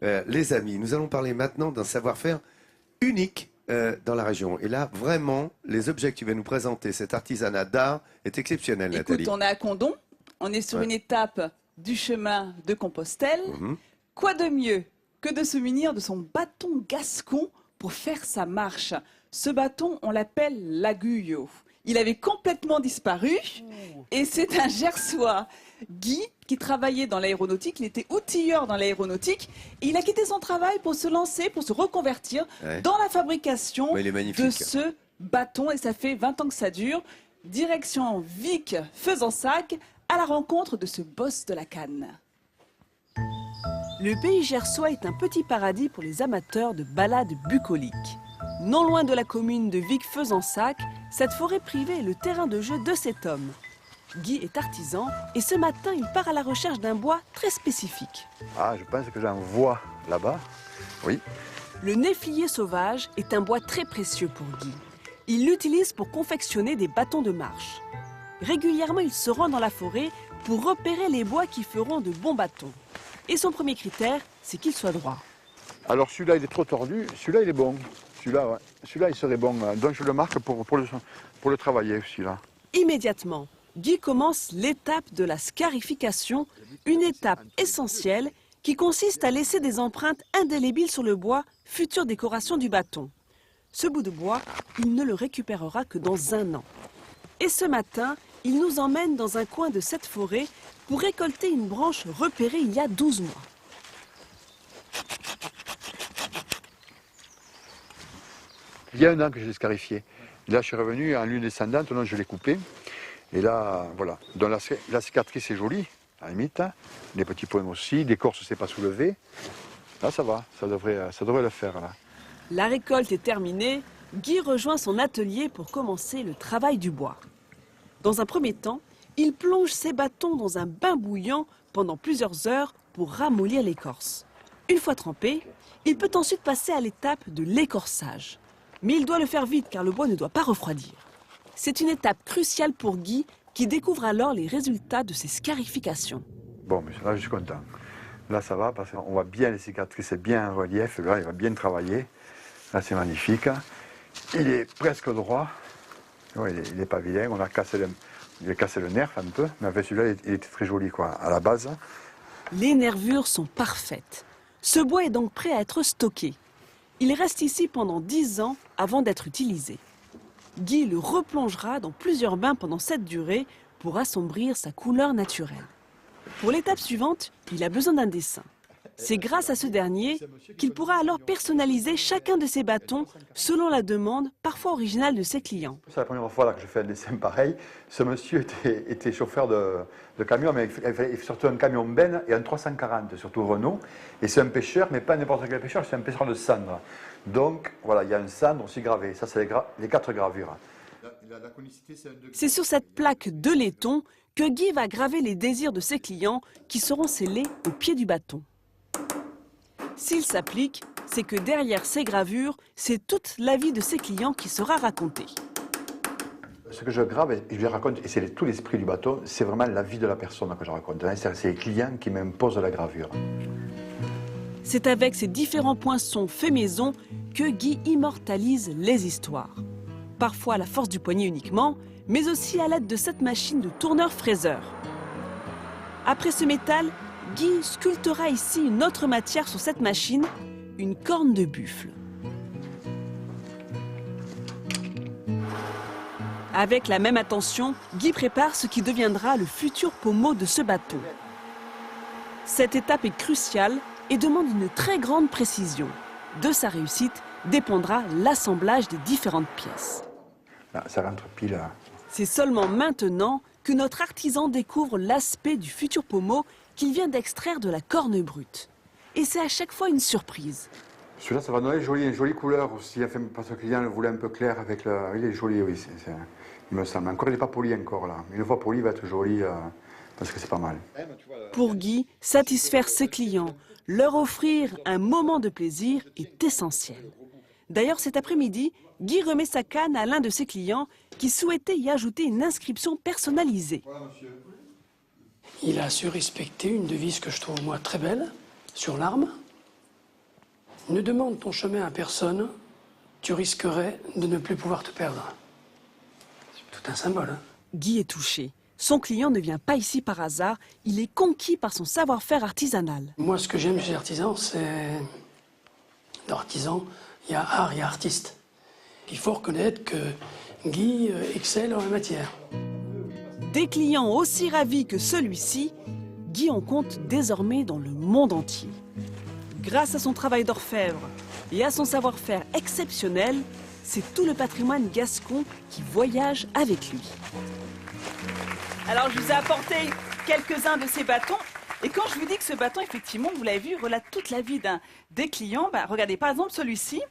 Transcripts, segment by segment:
Les amis, nous allons parler maintenant d'un savoir-faire unique dans la région. Et là, vraiment, les objets que tu vas nous présenter, cet artisanat d'art est exceptionnel, Nathalie. Écoute, on est à Condom, on est sur une étape du chemin de Compostelle. Quoi de mieux que de se munir de son bâton gascon pour faire sa marche? Ce bâton, on l'appelle l'aguillot. Il avait complètement disparu et c'est un Gersois, Guy, qui travaillait dans l'aéronautique. Il était outilleur dans l'aéronautique et il a quitté son travail pour se lancer, pour se reconvertir dans la fabrication de ce bâton. Et ça fait 20 ans que ça dure. Direction Vic, Fezensac, à la rencontre de ce boss de la canne. Le pays gersois est un petit paradis pour les amateurs de balades bucoliques. Non loin de la commune de Vic-Fezensac, cette forêt privée est le terrain de jeu de cet homme. Guy est artisan et ce matin, il part à la recherche d'un bois très spécifique. Ah, je pense que j'en vois là-bas, oui. Le néflier sauvage est un bois très précieux pour Guy. Il l'utilise pour confectionner des bâtons de marche. Régulièrement, il se rend dans la forêt pour repérer les bois qui feront de bons bâtons. Et son premier critère, c'est qu'il soit droit. Alors celui-là, il est trop tordu, celui-là, il est bon. Celui-là, ouais. Celui-là, il serait bon. Donc je le marque pour le travailler, celui-là. Immédiatement, Guy commence l'étape de la scarification, une étape essentielle qui consiste à laisser des empreintes indélébiles sur le bois, future décoration du bâton. Ce bout de bois, il ne le récupérera que dans 1 an. Et ce matin, il nous emmène dans un coin de cette forêt pour récolter une branche repérée il y a 12 mois. Il y a 1 an que je l'ai scarifié. Là, je suis revenu en lune descendante, donc je l'ai coupé. Et là, voilà. Donc la cicatrice est jolie, à la limite. Les petits points aussi, l'écorce ne s'est pas soulevée. Là, ça va, ça devrait le faire, là. La récolte est terminée. Guy rejoint son atelier pour commencer le travail du bois. Dans un premier temps, il plonge ses bâtons dans un bain bouillant pendant plusieurs heures pour ramollir l'écorce. Une fois trempé, il peut ensuite passer à l'étape de l'écorçage. Mais il doit le faire vite car le bois ne doit pas refroidir. C'est une étape cruciale pour Guy qui découvre alors les résultats de ses scarifications. Bon, mais là je suis content. Là ça va parce qu'on voit bien les cicatrices, bien en relief. Là il va bien travailler. Là c'est magnifique. Il est presque droit. Ouais, il n'est pas vilain. On a cassé le nerf un peu. Mais avec celui-là il était très joli quoi, à la base. Les nervures sont parfaites. Ce bois est donc prêt à être stocké. Il reste ici pendant 10 ans avant d'être utilisé. Guy le replongera dans plusieurs bains pendant cette durée pour assombrir sa couleur naturelle. Pour l'étape suivante, il a besoin d'un dessin. C'est grâce à ce dernier qu'il pourra alors personnaliser chacun de ses bâtons selon la demande, parfois originale de ses clients. C'est la première fois là, que je fais un dessin pareil. Ce monsieur était chauffeur de camion, mais il fait surtout un camion Ben et un 340, surtout Renault. Et c'est un pêcheur, mais pas n'importe quel pêcheur, c'est un pêcheur de cendre. Donc voilà, il y a un cendre aussi gravé. Ça, c'est les 4 gravures. C'est sur cette plaque de laiton que Guy va graver les désirs de ses clients qui seront scellés au pied du bâton. S'il s'applique, c'est que derrière ces gravures, c'est toute la vie de ses clients qui sera racontée. Ce que je grave et je les raconte, et c'est tout l'esprit du bâton, c'est vraiment la vie de la personne que je raconte. C'est les clients qui m'imposent la gravure. C'est avec ces différents poinçons faits maison que Guy immortalise les histoires. Parfois à la force du poignet uniquement, mais aussi à l'aide de cette machine de tourneur-fraiseur. Après ce métal, Guy sculptera ici une autre matière sur cette machine, une corne de buffle. Avec la même attention, Guy prépare ce qui deviendra le futur pommeau de ce bâton. Cette étape est cruciale et demande une très grande précision. De sa réussite dépendra l'assemblage des différentes pièces. Là, ça rentre pile là. C'est seulement maintenant que notre artisan découvre l'aspect du futur pommeau qu'il vient d'extraire de la corne brute. Et c'est à chaque fois une surprise. Celui-là, ça va donner une jolie couleur aussi, parce que le client le voulait un peu clair avec le... Il est joli, oui, il me semble. Encore, il n'est pas poli encore, là. Une fois poli, il va être joli, parce que c'est pas mal. Pour Guy, satisfaire ses clients, leur offrir un moment de plaisir est essentiel. D'ailleurs, cet après-midi, Guy remet sa canne à l'un de ses clients qui souhaitait y ajouter une inscription personnalisée. Il a su respecter une devise que je trouve moi très belle, sur l'arme. Ne demande ton chemin à personne, tu risquerais de ne plus pouvoir te perdre. C'est tout un symbole. Hein. Guy est touché. Son client ne vient pas ici par hasard, il est conquis par son savoir-faire artisanal. Moi, ce que j'aime chez l'artisan, c'est... Dans l'artisan, il y a art, il y a artiste. Il faut reconnaître que Guy excelle en la matière. Des clients aussi ravis que celui-ci, Guy en compte désormais dans le monde entier. Grâce à son travail d'orfèvre et à son savoir-faire exceptionnel, c'est tout le patrimoine gascon qui voyage avec lui. Alors je vous ai apporté quelques-uns de ces bâtons. Et quand je vous dis que ce bâton, effectivement, vous l'avez vu, relate toute la vie des clients, regardez par exemple celui-ci.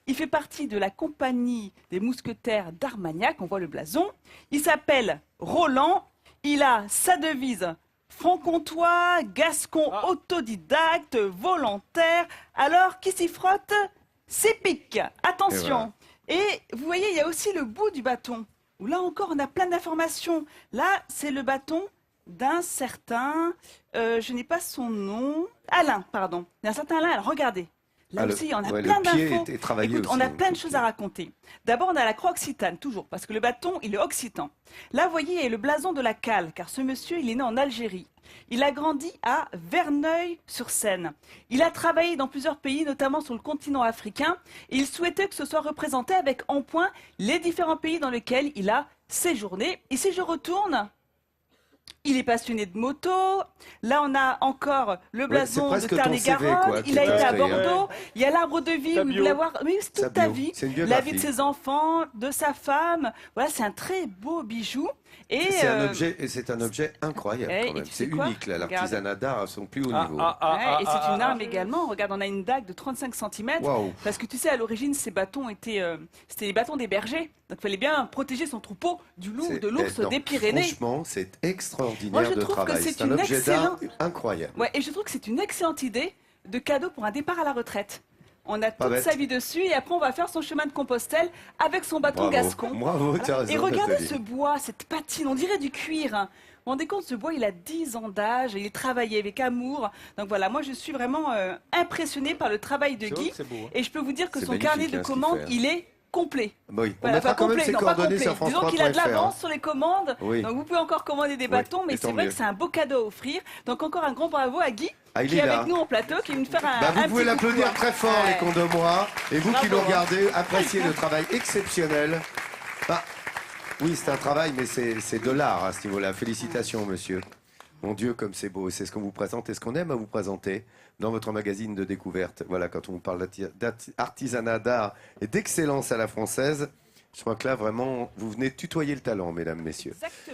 Il fait partie de la compagnie des mousquetaires d'Armagnac, on voit le blason. Il s'appelle Roland, il a sa devise franc-comtois, gascon autodidacte, volontaire. Alors, qui s'y frotte? C'est pique. Attention. Et vous voyez, il y a aussi le bout du bâton, où là encore, on a plein d'informations. Là, c'est le bâton d'un certain, je n'ai pas son nom, Alain, pardon. D'un certain Alain, alors regardez. Là aussi, on a plein d'infos. Écoute, on a plein de choses à raconter. D'abord, on a la croix occitane, toujours, parce que le bâton, il est occitan. Là, vous voyez, il y a le blason de la Cale, car ce monsieur, il est né en Algérie. Il a grandi à Verneuil-sur-Seine. Il a travaillé dans plusieurs pays, notamment sur le continent africain, et il souhaitait que ce soit représenté avec en point les différents pays dans lesquels il a séjourné. Et si je retourne... Il est passionné de moto. Là, on a encore le blason de Tarn-et-Garonne. Il a été à Bordeaux. Il y a l'arbre de vie où il voulait avoir toute ta vie. La vie de ses enfants, de sa femme. Voilà, c'est un très beau bijou. C'est un objet incroyable quand même. C'est unique, là, l'artisanat d'art à son plus haut niveau. Et c'est une arme également. Regarde, on a une dague de 35 cm. Parce que tu sais, à l'origine, ces bâtons c'était les bâtons des bergers. Donc il fallait bien protéger son troupeau du loup, de l'ours des Pyrénées. Franchement, c'est extraordinaire de travail. C'est un objet d'art incroyable. Ouais, et je trouve que c'est une excellente idée de cadeau pour un départ à la retraite. On a toute sa vie dessus et après on va faire son chemin de Compostelle avec son bâton gascon. Bravo, tu as raison. Et regardez ce bois, cette patine, on dirait du cuir. Vous vous rendez compte, ce bois, il a 10 ans d'âge et il est travaillé avec amour. Donc voilà, moi je suis vraiment impressionnée par le travail de Guy. Et je peux vous dire que son carnet de commandes, il est complet. Oui, on mettra quand même ses coordonnées sur France 3.fr. Disons qu'il a de l'avance sur les commandes, donc vous pouvez encore commander des bâtons, mais c'est vrai que c'est un beau cadeau à offrir. Donc encore un grand bravo à Guy, qui est avec nous en plateau, qui vient nous faire un Vous pouvez l'applaudir très fort, les Condomois. Et vous qui nous regardez, appréciez le travail exceptionnel. Oui, c'est un travail, mais c'est de l'art à ce niveau-là. Félicitations, monsieur. Mon Dieu, comme c'est beau. C'est ce qu'on vous présente et ce qu'on aime à vous présenter dans votre magazine de découverte. Voilà, quand on vous parle d'artisanat d'art et d'excellence à la française, je crois que là, vraiment, vous venez tutoyer le talent, mesdames, messieurs. Exactement.